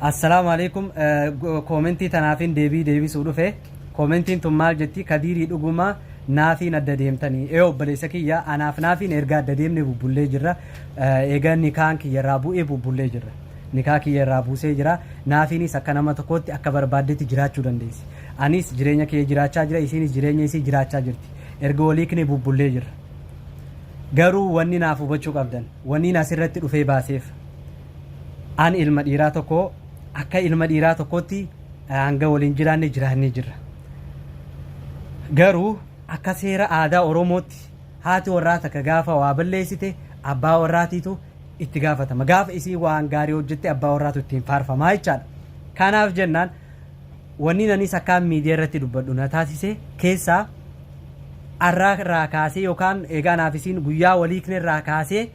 السلام عليكم كومنتي تنافين ديبي سودوفه كومنتين تمال جتي كديري دغما نافين ادديمتني ايو بليسكيا انا فنافين ارغا دديمني بوبولي جرا ايغا نيكانك يرابو اي بوبولي جرا نيكاكي يرابو سي جرا نافيني سكنما تكوتي اكبر بادتي جراچو دنديسي انيس جرينيا كي جراچا جرا اسينيس جرينيا سي جراچا جرتي ارغو وليكني بوبولي جرا غرو وني نافو بچو قبدن وني ناسرت دفي باسيف ان المديرا تكو akka ilma dhiiraa tokkotti hanga waliin jiraanne jira garuu akka seera aadaa oromootti haati warraa takka gaafa waa balleessite abbaa warraatiitu itti gaafatama gaafa isii waan gaarii hojjette abbaa warraatu ittiin faarfamaa jechaadha kanaaf jennaan wanni nanis akka miidiyaa irratti dubbadhu na taasise keessaa arraa kaasee yookaan eegaa naafisiin guyyaa waliikne irraa kaasee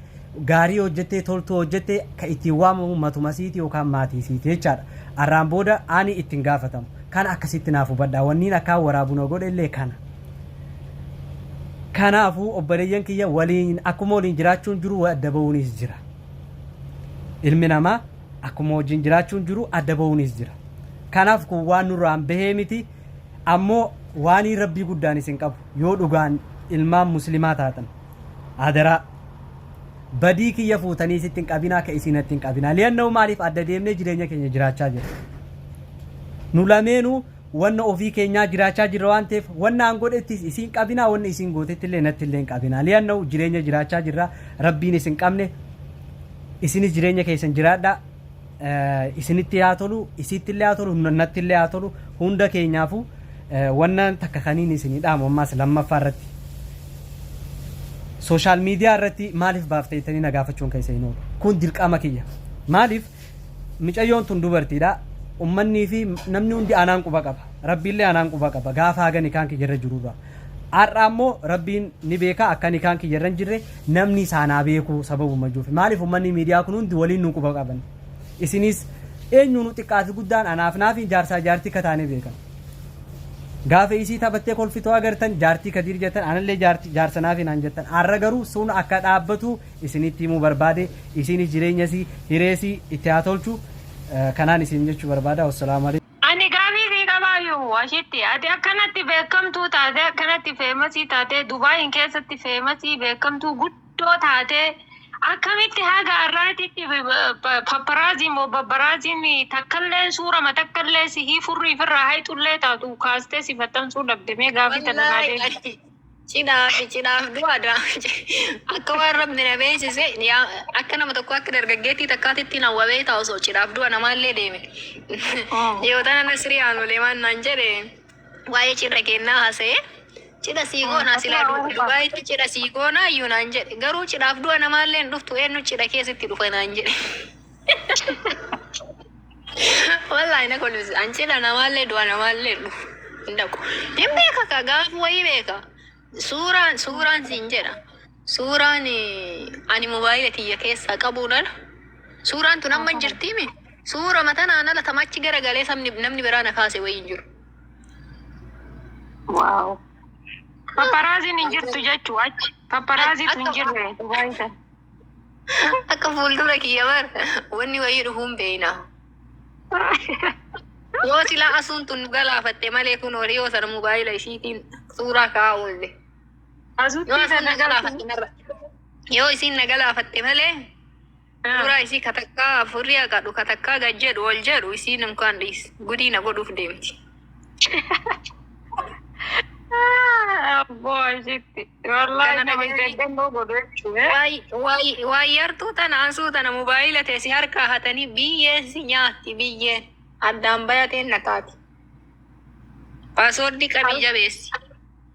gaarii hojjette toltuu hojjette ka itti waamamu matumasiiti yookaan maatiisiiti jechaadha arraan booda ani ittiin gaafatamu kana akkasitti naafu badhaa wanniin akka waraabuna godhe illee kanaafuu obboleeyyan kiyya waliin akkuma waliin jiraachuun jiru adda ba'uunis jira ilmi namaa akkuma wajjin jiraachuun jiru adda ba'uunis jira kanaaf kun waan nurraan bahee miti ammoo waan rabbii guddaan isin qabu yoo dhugaan ilmaan muslimaa taatan adaraa badii kiyya fuutanii sittin qabinaa ka isinattin qabinaa liannoo maaliif adda deemnee jireenya keenya jiraachaa jira nu lameenu wanna ofii keenyaa jiraachaa jirra waan ta'eef wanna aan godhettis isin qabinaa wanna isin gootetti illee natti illee qabinaa liannoo jireenya jiraachaa jirra rabbiin isin qabne isinis jireenya keessan jiraadha isinitti yaa tolu isitti illee yaa tolu natti illee yaa tolu hunda keenyaafu wanna takka kaniin isinii dhaamu ammaas lammaffaa irratti social media irratti maaliif baaftanii nagaafachuun keessa hin oolu kun dirqama kiyya maaliif micayyoon tun dubartiidha ummanni fi namni hundi anaan quba qaba rabbiillee anaan quba qaba gaafa hagani kan kiyya jirudha har'a ammoo rabbiin ni beeka akkani kan kiyya jirre namni saanaa beeku sababuma juufi maaliif ummanni miidiyaa kun hundi waliin nu quba qaban isinis eenyu nu xiqqaati guddaan anaaf naafi jaarsaa jaartii kataane beekan gaafa isii taphattee kolfitoo agartan jaartii kadir jettan anallee jaarsanaaf hin jettan arra garuu sun akka dhaabbatu isinitti himuu barbaade isinis jireenyasi hireesi itti haa tolchu kanaan isin jechuu barbaada wassalamu alaykum ani gaafii fi qabaayu washitti ati akkanatti beekamtuu taate akkanatti feemasii taate Dubaayin keessatti feemasii beekamtuu guddoo taate akkamitti haga arraatitti paparazzi mo babbarazzi takkalleen suura matakkallee si furri firra hayxullee taatu kaaste sifattan suu dabdemee gaafii tananaadee Cinaaf du'aadha akka waan rabni na beeksise akka nama tokko akka dargaggeettii takkaatitti nawwabee taa'u osoo cinaaf du'a namaallee deeme yoo tana Nasrii Aanolee maan naan jedhe waa'ee cidha kennaa haasa'e cidha siigoona sila Dubaayitti cidha siigoona iyyuu naan jedhe garuu cidhaaf du'a namaallee hin dhuftu eenyu cidha keessatti dhufa naan jedhe wallaahi na kolbisi an cidha namaallee du'a namaallee dhufu hin dhaqu hin beeka ka gaafa wayii beeka suuraan siin jedha suuraan ani mobaayila tiyya keessaa qabuudhaan suuraan tun amma jirtiimi suura matanaan ala tamachi garagalee namni biraa na kaase wayii hin jiru. Wow. Paparazziin hin jirtu jechuu achi paparazziitu hin jirre Dubaayita akka fuuldura kiyya bar wanni wayii dhufuun beeyna yoo silaa asuun tun galaafatte malee kun horii yoo sana mobaayila isiitiin suuraa kaa'uulle yoo isiin na galaafatte malee suuraa isii katakkaa furrii kadhu katakkaa gajjedhu ol jedhu isiin imkaan dhiis gudii na godhuuf deemti. Boy, sitti. Wallahi nama gaggannoo godhu jechuudha. Waayyartuu tana ansuu tana mobaayila teessi harkaa hatanii biyyeen si nyaatti biyyeen addaan bayateen na taati. Paaswoordii qabii jabeessi.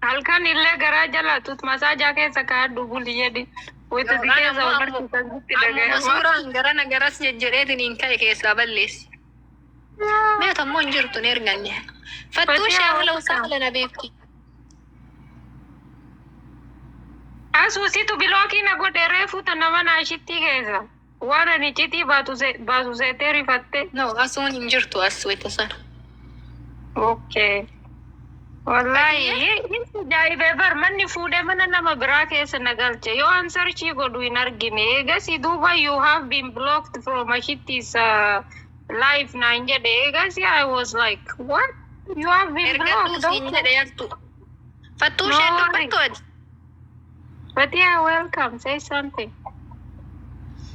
Halkan illee garaa jala tut masaajaa keessa kaadhu buli jedhi. Wayita si keessa walbarsiisan sitti dhaga'e. Suuraan garana garas jejjedheetiin hin ka'e keessaa balleessi. Meeta immoo hin jirtu hin erganne. Fattuu shaawala usaala na beekti. Asuusitu bilookii na godhe reefu tana mana ashitti keessa. Waan ani citii baasu seetee rifatte. No, asuun hin jirtu as wayita sana. Okay. Wallahi, jaa'ibee bar manni fuudhee mana nama biraa keessa na galche. Yoo an sarchii godhu hin argine. Eegas duuba you have been blocked from Ashitti's live nine days. I was like, what? You have been blocked. Fatush and Dubatot. But yeah, welcome. Say something.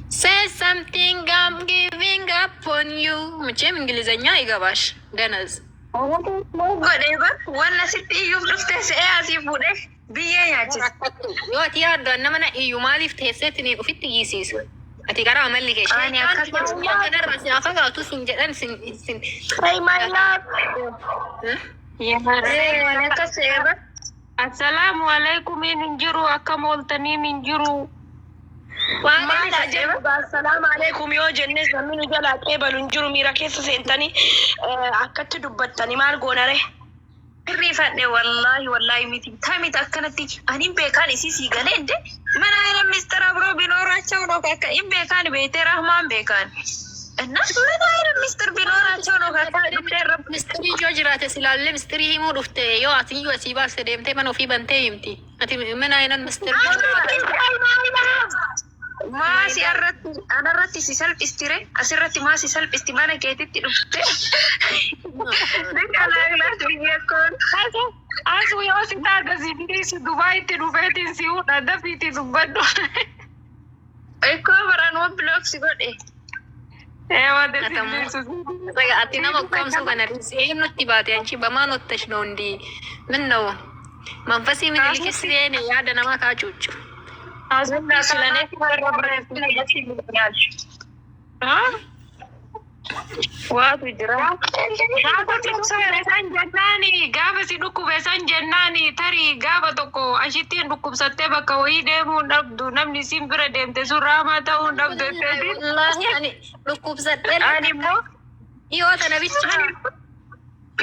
Say something, I'm giving up on you. Macam Ingiliznya igabash. Denaz. Whatever. One city you looked at as you put it. Be a Yo, Tia, the Namana, you malif tested in it 50 years. I think I'm a litigation. To sing and sing. Hey, my love. Yeah, Assalamu alaikum min jiru akamoltani min jiru. Assalamu alaikum yo jenne zaminu jala kebalun jiru mira kesa sentani akkatti dubbattani maal goonare. Rifadhe wallahi miti tami takkanatti anin beekan isi sigalende mana ina Mr. Abro binoracha no kaka in beekan beete rahman beekan. Enna mana ina Mr. binoracha no kaka Misteri Jojirate silalle misteri himu dufte yo ati yo asiba sedemte mano fi bante yimti ati mana ina Mr. Maasi anarratti si salphistire asirratti maasi salphisti mana keetitti dhufte dekalaaglaas biyyakoon asu yoo si taagasiifii si Dubaayitti dhufeetiin si hudha dafiitii dubbadhu ekkoo baranuma bilooksi godhe ati nama kamsu kana nutti baate anchi bamaanottash noondi minno manfasii minilkisreene yaada nama kaachuuchu Azumna silane Waatu jira. Gaafa si dhukkubsan jennaani gaafa si dhukkubsan jennaani tarii gaafa tokko ashittiin dhukkubsattee bakka wayii deemuu dhabdu namni siin bira deemte surraamaa ta'uu dhabdu jettee. Wallaahi ani dhukkubsattee Ani immoo yoo tana bicha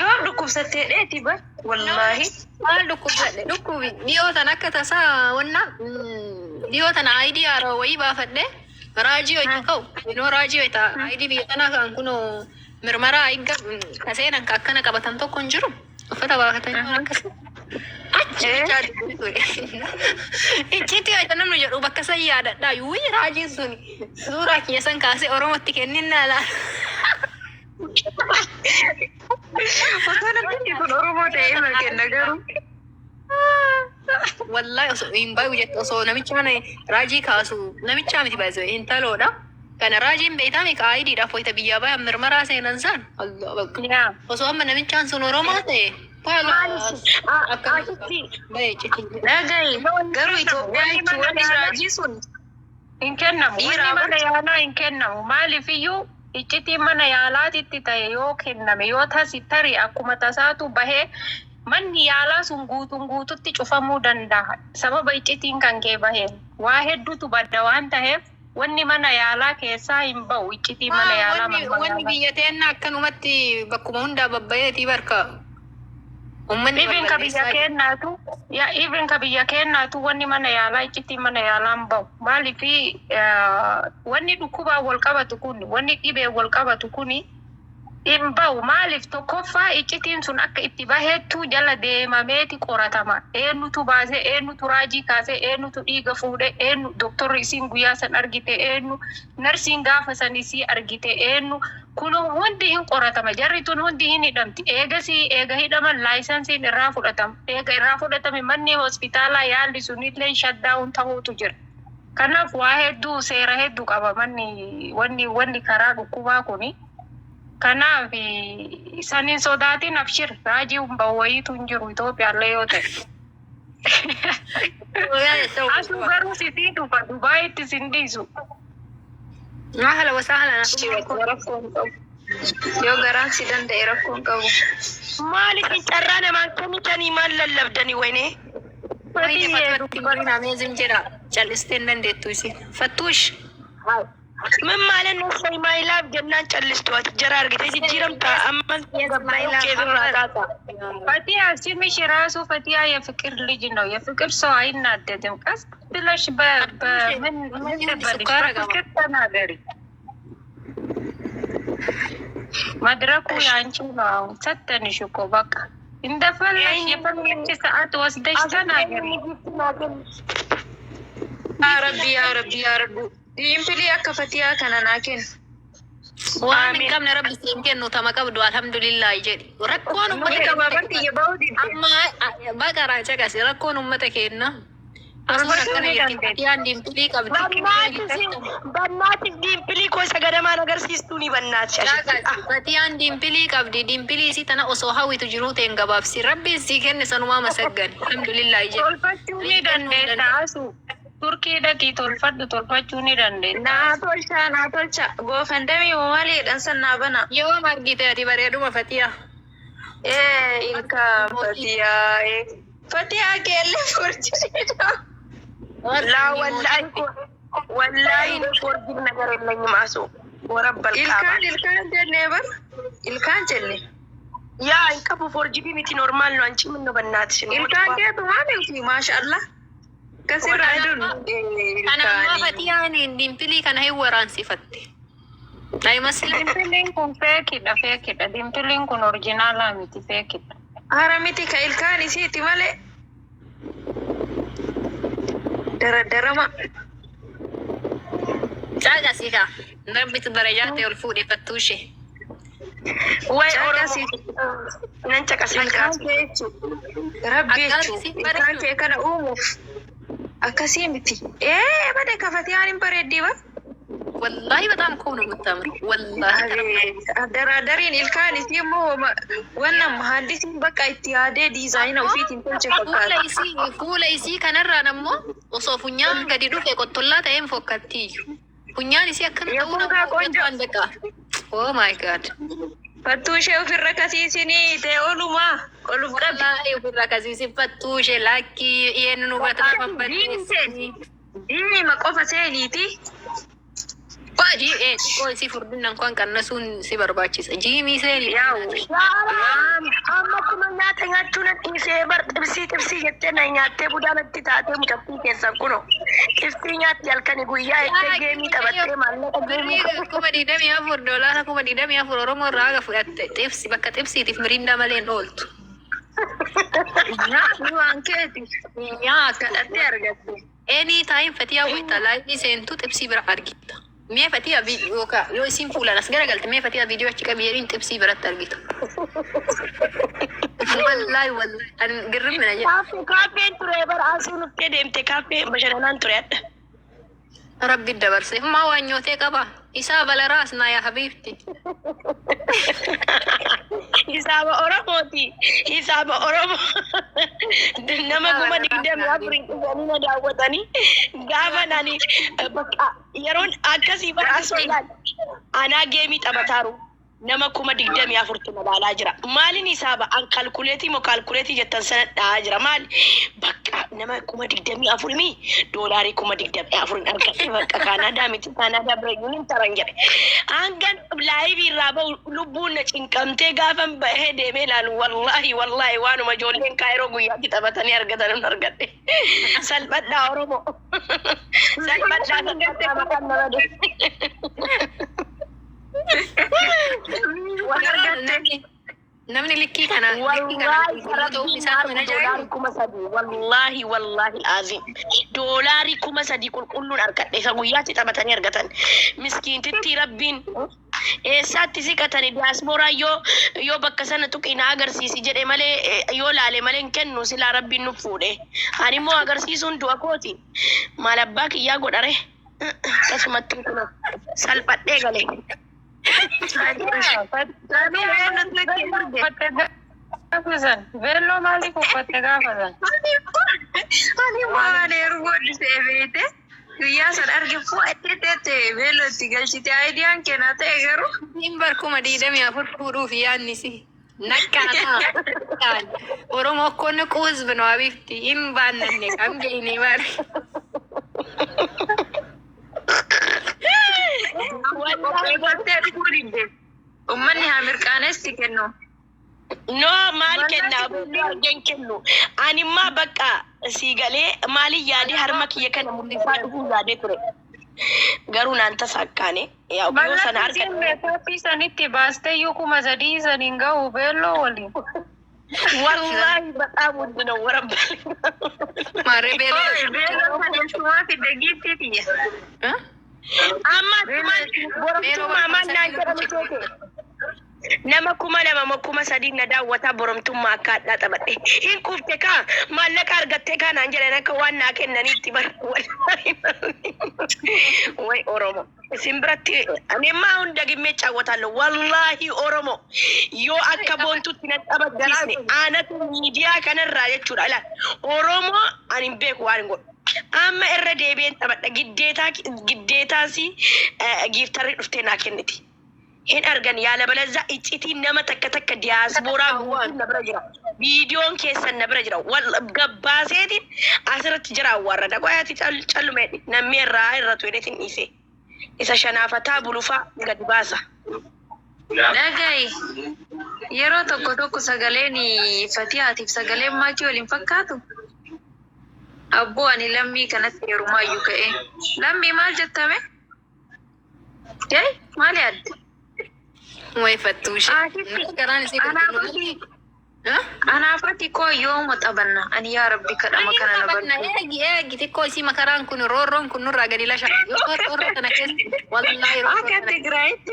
yoo dhukkubsattee dheeti ba wallaahi. maal dhukkubsadhe dhukkubi dhiyoo tana akka tasaa wanna dhiyoo tana ID haaroo wayii baafadhe raajii wayii ka'u inoo raajii wayii ta'a ID biyya tanaa kan kunoo mirmaraa eegga kaseenan ka akkana qabatan tokko hin jiru uffata baafatanii akkasii. Icciitti wayita namni jedhu bakka san yaadadhaa yuuyi raajiin suni suuraa kiyya san kaasee Oromootti kenninnaa laala. Waktu kun Oromoo ta'ee ma kenna garuu. Wallahi osoo hin baay'u jettu osoo namicha mana raajii kaasu namicha miti baay'isee intaloodha. Kana raajiin beekame ka IDdhaaf wayita biyyaa baay'ee mirmaraa seenan san. Osoo amma namichaan sun Oromoo ta'e. Dhaga'i garuu Itoophiyaa jechuun wanni raajii sun hin kennamu. Wanni mana yaalaa hin kennamu. Maaliif iyyuu iccitiin mana yaalaatitti ta'e yoo kenname yoo tarii akkuma tasaatu bahee manni yaalaa sun guututti cufamuu danda'a. Sababa iccitiin kan kee bahee waa hedduutu badda waan ta'eef wanni mana yaalaa keessaa hin ba'u iccitii mana yaalaa. Wanni biyya teenna akkanumatti bakkuma hundaa babbayeetii barka. Even ka biyya kennaatu wanni mana yaalaa iccitii mana yaalaan ba'u. Maaliif wanni dhukkubaa wal qabatu kun wanni dhibee wal qabatu kun hin ba'u. Maaliif tokkoffaa iccitiin sun akka itti baheettu jala deemameeti qoratama. Eenyutu baasee eenyutu raajii kaasee eenyutu dhiiga fuudhee eenyu doktorri isiin guyyaa san argite eenyu narsiin gaafa san isii argite eenyu kun hundi hin qoratama. Jarri tun hundi hin hidhamti. Eega hidhaman laayisansiin irraa fudhatama. Eega irraa fudhatame manni hospitaalaa yaalli sunillee shaddaa'uun ta'uutu jira. Kanaaf waa hedduu seera hedduu qaba manni wanni karaa dhukkubaa kuni. Kanaaf isaaniin sodaatiin abshir raajii bawayiitu hin jiru Itoophiyaallee yoo ta'e. Asuu garuu sitii dhufa Dubaayitti sin dhiisu. Mahala wasaahala Yoo garaan si danda'e rakkoon qabu. Maaliif carraa namaan kennitanii maal lallabdanii wayne? Ameezim jedha callisteen dandeettu isin. Fattuush. Min maalan nuufay maayilaaf jennaan callistu ati jara argite jijjiiramta amma keessirraa taata. Fatiha simish ራሱ ፈቲያ የፍቅር ልጅ ነው። የፍቅር ሰው አይናደድም። ቀስ ብለሽ በምን በፍቅር ተናገሪ። መድረኩ ያንቺ ነው። ሰተንሽ እኮ በቃ እንደፈለሽ የፈለግሽ ሰዓት ወስደሽ ተናገሪ። ያ ረቢ Diimpilii akka Fatiyaa kana naa kennu. Waan hin qabne rabbi siin kennu tama qabdu alhamdulillah jedhi. Rakkoon amma baqaraa caqasi rakkoon uummata kenna. Asuma akkana jetti yaan dimpilii qabdi. Bannaatis dimpilii gosa gadamaan agarsiistuu ni bannaati. Fatiyaan dimpilii qabdi. Dimpilii isii tana osoo hawwitu jiruu ta'een gabaabsi. Rabbiin sii kenne sanumaa masaggan. Alhamdulillah jedhi. Tolfachuu ni dandeessa asu. Turkii dhaqii tolfachuu ni dandeessa. Naa tolcha. Goofandamii maaliidhaan sannaa bana. Yoo margite ati bareeduma Fatiyaa. Ilka Fatiyaa. Fatiyaa keellee furjisiidha. لا والله فورجي نجار اللي يماسو ورب الكعبة الكان جنة بر الكان جنة يا إنك فورجي بيتي نورمال لو أنتي منو بنات شنو الكان جنة ما ما شاء الله كسر عدل أنا ما فتيا ديمبلي كان هي وران صفتي أي مثلا ديمبلين كون فيك ديمبلين كون أوريجينال أمتي فيك هرمتي كالكان يسيتي ماله درما جاga sika nabit darajat ulfudi fattushi way orasi nan taka sika rabbi kan ke kana akasi miti bade kafatiyaan bareeddi ba wallahi badam koonu mutamar wallahi daradarin ilkaan isi mo wannan muhandisin baka ittihade design ofiitin tolche fakkaata fuula isii kanarraa nammo osoo funyaan gadi dhufe qottollaa ta'een fokkatti funyaan isii akkana ta'uu nammoo beeka oh my god fattuushee ofirra kasiisinii ta'e olumaa oluf qabii ofirra kasiisin fattuushee lakkii yeen nu bataan diima qofa seeniiti Baji isi furdinaan kan karena sun si barbaachisa. Jimmy seni. Amma kuma nyaata nyaachuun dhiisee bar xibsii jettee na nyaattee budaanatti taatee mucattii keessan kuno. Xibsii nyaatti halkanii guyyaa itti geemii taphattee maallaqa geemii. Kuma $4 kuma $4 Oromoo irraa haga fudhatte. Xibsi bakka xibsiitiif mirindaa malee hin ooltu. Nyaatni waan keeti. Nyaata kadhattee argatte. Anytime Fatiyaa wayita laayii seentu xibsii bira argita. Mee Fatiyaa viidiyoo ka yoo isin fuulaan as garagalte mee Fatiyaa viidiyoo achi qabiyyeen xibsii biratti argita. Wallahi an girrimina jedha. Kaaffeen ture bara asuu nuttee deemte kaaffee bashannanaan ture adda. Rabbi dabarse maa waan nyootee qaba isaa balaraas naa yaa habiibti. Hisaaba Oromoo nama kuma 24 na daawwatanii gaafa nani bakka yeroon akkasii baraasuudhaan anaa geemii taphataaru nama kuma 24 madaalaa jira. Maaliin hisaaba an kalkuleetii jettan sana dhahaa jira maali bakka nama kuma 24 mi doolaarii kuma 24 argatte bakka Kaanaadaa miti Kaanaadaa bira yuuniin taran jedhe hangan laayivii irraa bahu lubbuun na cinqamtee gaafan bahee deemee ilaalu wallahi waanuma ijoolleen kaayiroo guyyaatti taphatanii argatan hin argadhe salphadhaa Oromoo namni likkii kana wallahi azim doolaarii 3,000 qulqulluun argadhe isa guyyaatti taphatanii argatan miskiintitti rabbiin eessaatti siqatanii diyaasporaa yoo bakka sana tuqina agarsiisi jedhe malee yoo laale malee hin kennu silaa rabbiin nuuf fuudhe ani immoo agarsiisuun du'a kooti maal abbaa kiyyaa godhare akkasumatti kun salphadhee galee. Bello maaliif uffatte gaafatan? Ani waan ergooddi seebeete guyyaa san arge fuudhee teessee bello itti galchite aayidiyaan kennaa ta'e garuu hin barkuma 24 fuudhuuf yaannisi. Nakkaanaa Oromoo akkonni quuzbi no abifti hin baannanne kan geeyne mari. ummanni haa mirqaanessi kennu. No maal kenna bu'aan kennu animma bakka siigalee maali yaadee harma kiyya kana mul'isaa dhufuu yaadee ture garuu naan tasakkaane yaa obbo sana harka Koppii sanitti baastee yoo 3,000 saniin gahu beelloo waliin. wallahi baqaa mudina warabba Mare Beello sadeessumaa fide giiftii tiyya. Amma boromtummaa mannaan jedhamu keeke. Nama kuma lama kuma sadii na daawwataa boromtummaa akka addaa taphadhe. Hin quufte kaa maallaqa argattee kaanaan jedhan akka waan naa kennaniitti bara. Way Oromo. Isin biratti ani ammaa hunda gimmee caawwatallo. Wallaahi Oromo. Yoo akka boontutti na taphachiisne aanatu miidiyaa kanarraa jechuudha. Ilaal Oromo ani hin beeku waan hin godhu. Amma irra deebi'een taphadha. Giddeetaasi giiftarri dhuftee naa kenniti. Hin argan yaala balazaa iccitiin nama takka diyaasbooraa guutuun na bira jira. Viidiyoon keessan na bira jira. Gabbaaseetiin asirratti jira awwaarra. Qoyaati callume namni irratu hidheetiin dhiise. Isa shanaafataa bulufaa gadi baasa. Dhaga'i yeroo tokko sagaleen Fatihaatiif sagaleen maachii waliin fakkaatu. Abboo ani lammii kanatti yerumaayyuu ka'e. Lammii maal jettame? Maali adde? Way fattuushi. Karaan isii Anaafati koo yooma taphanna ani yaa rabbi kadhama kana na barbaadu. Eegi xiqqoo isii makaraan kun roorroon kun nurraa gadi lasha. Yoo roorroo kana keessa wallaahi roorroo Akka Tigraayitti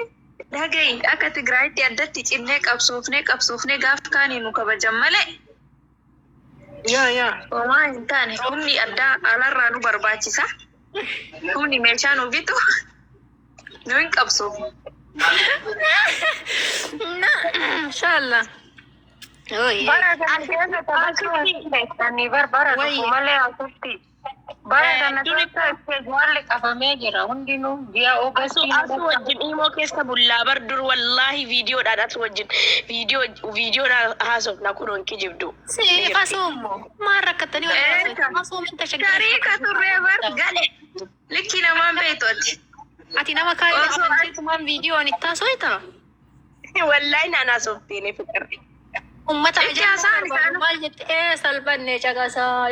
dhaga'i akka Tigraayitti addatti cinnee qabsoofnee gaafa kaanii nu kabajan malee. Homaa hin taane humni addaa alarraa nu barbaachisa. Humni meeshaa nu bitu nu hin qabsoofu. Inshallah. Bara kana keessa taphachuu bara malee asutti. Bara kana keessa isteejwaalli qabamee jira hundinuu ji'a Oogustii. Asu wajjin immoo keessa bullaa bar dur wallaahi viidiyoodhaan asu wajjin viidiyoodhaan haasofna kunuun kijibdu. Si fasuumo maal rakkattanii fasuumin tashaggaa. Garii ka turree bar gale likki namaan beektooti. Ati nama kaayee viidiyoon itti haasofta. Wallaahi naan haasoftiin fikirri. Ummata maal jette salphannee caqasaa.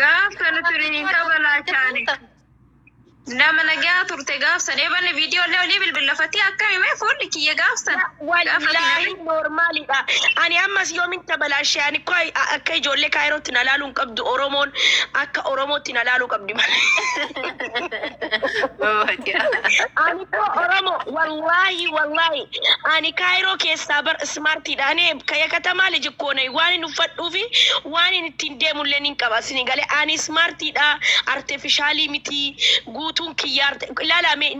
Gaafa nuti ni tabalachaani. Nama nagaa turte gaafsan eebanne viidiyoolee olii bilbilafatii akkamimee fuulli kiyya gaafsan. Wallaahi noormaalidha. Ani ammas yoomin tabalashee ani koo akka ijoollee kaayirootti na laaluun qabdu Oromoon akka Oromootti na laaluu qabdi malee. Ani koo Oromo wallaahi ani kaayiroo keessaa bar smartiidha. Ani kaya katamaa lijikkoonai waan hin uffadhuu fi waan hin ittiin deemullee nin qaba sini galee ani smartiidha artifishaalii miti guutuun kiyyaarte ilaalame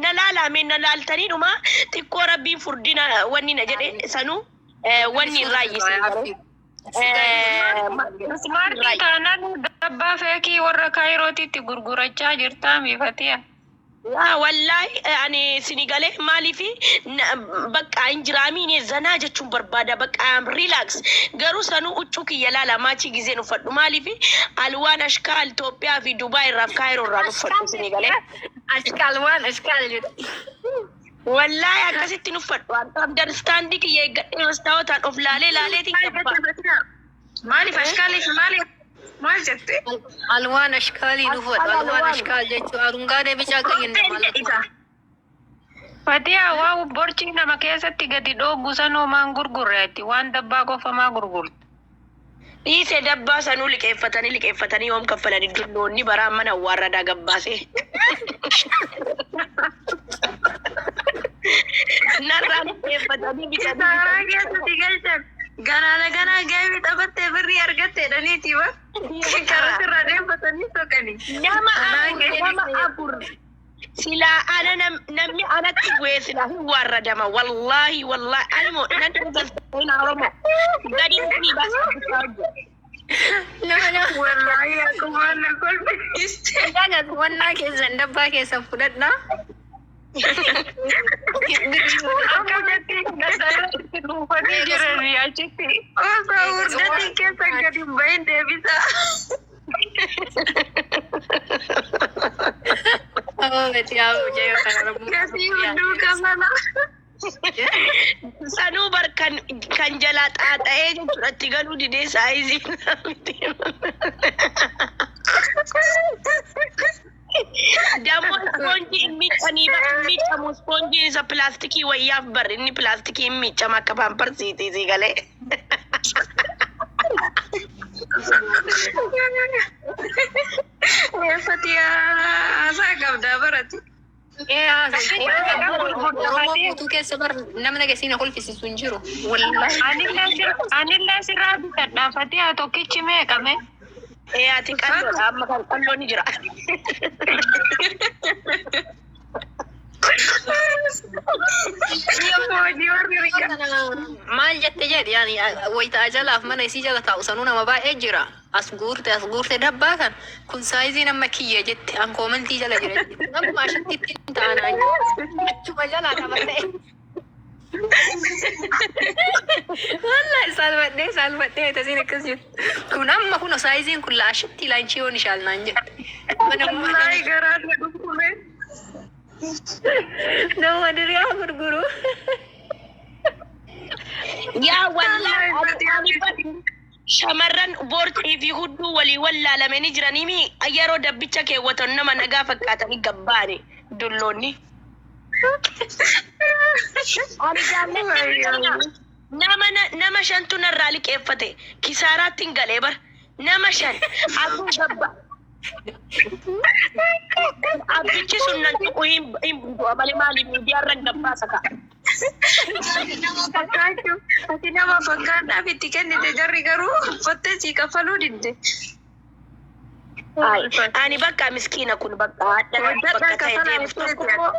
na laaltanii dhuma xiqqoo rabbiin furdina wanni na jedhe sanuu wanni raayyise. Smartii taanaan dabbaa feekii warra kaayirootitti gurgurachaa jirtaa miifatiya. Wallahi ani sinigale maalifi bakka injiraamiin zanaa jechuun barbaada bakka relax garuu sanuu uccuu kiyya laala maachi gizeen uffadhu maalifi alwaan ashkaal Itoophiyaa fi Dubaay irraa Kaayiroo irraa uffadhu sinigale Ashkaal jedhu. wallahi akkasitti uffadhu understanding kiyya eeggadhee mastaawotaan of laaleetiin qabba. Maaliif ashkaaliif maal jette? Alwaan ashkaalii dhufadhu. Alwaan ashkaal jechuun arungaadee bicaa kan hin dabalatu. Fatiyaa waa borcii nama keessatti gadi dhoogu sanoo maan gurgurreetti waan dabbaa qofamaa gurgurtu. Dhiisee dabbaa sanuu liqeeffatanii yoom kaffalanii dulloonni baraan mana warradaa gabbaase. Narraa liqeeffatanii bitanii. Ganaa gaabii taphattee birrii argattee dhaniiti wa karaa irraa deemfatanii soqanii. Nama afur silaa ana namni anatti bu'ee silaa hin warradama wallaahi ani moo nan galteen Oromoo gadi ni baasa. Wallaahi akkuma na kolfiste. Dagat wannaa keessan dabbaa keessan fudhadhaa. Osoo hurdatiin keessan gadi bahin deebisa. Gasii hunduu qabana. Sanuu bar kan jalaa xaaxa'ee jechuudha itti galuu didee saayizii. Damo sponji miidhamu sponji isa pilaastikii wayyaaf bar inni pilaastikii miidhama akka paamparsiiti si galee. Fatiyaa haasaa qabdaa barati. Oromoo guutuu keessa bar namni agarsiina kolfisiisu hin jiru. Wallahi. Anillee sirraa bitadhaafatee haa tokkichi meeqame? Ati qalloodha amma kan qalloo ni jira. Maal jette jedhi yaani wayitaa jalaaf mana isii jala taa'u sanuu nama baay'ee jira. As guurte dabbaa kan kun saayizii nama kiyya jette an koomentii jala jira jette. Namuma ashitti ittiin taanaa achuma jalaa qabatee. Wallahi salphadhee tasiin akkas jettu. Kun amma kun saayiziin kun laashitti laanchii yoon ishaalnaan jette. Wallahi garaa dhukkume. Nama diriyaa gurguru. Yaa wallahi shamarran boortii fi hudduu walii wallaalamanii jiranii yeroo dabbicha keewwatan nama nagaa fakkaatanii gabbaane dulloonni. Nama shantu narraa liqeeffate kisaaraatti hin galee bar nama shan abuu gabba. Abbichi sun nan tuqu hin bu'u malee maaliif miidiyaarra gabbaasa ka'a. Ati nama fakkaadhaaf itti kennite jarri garuu uffattee sii kaffaluu didde. Ani bakka miskiina kun bakka ta'e deemuuf tokko.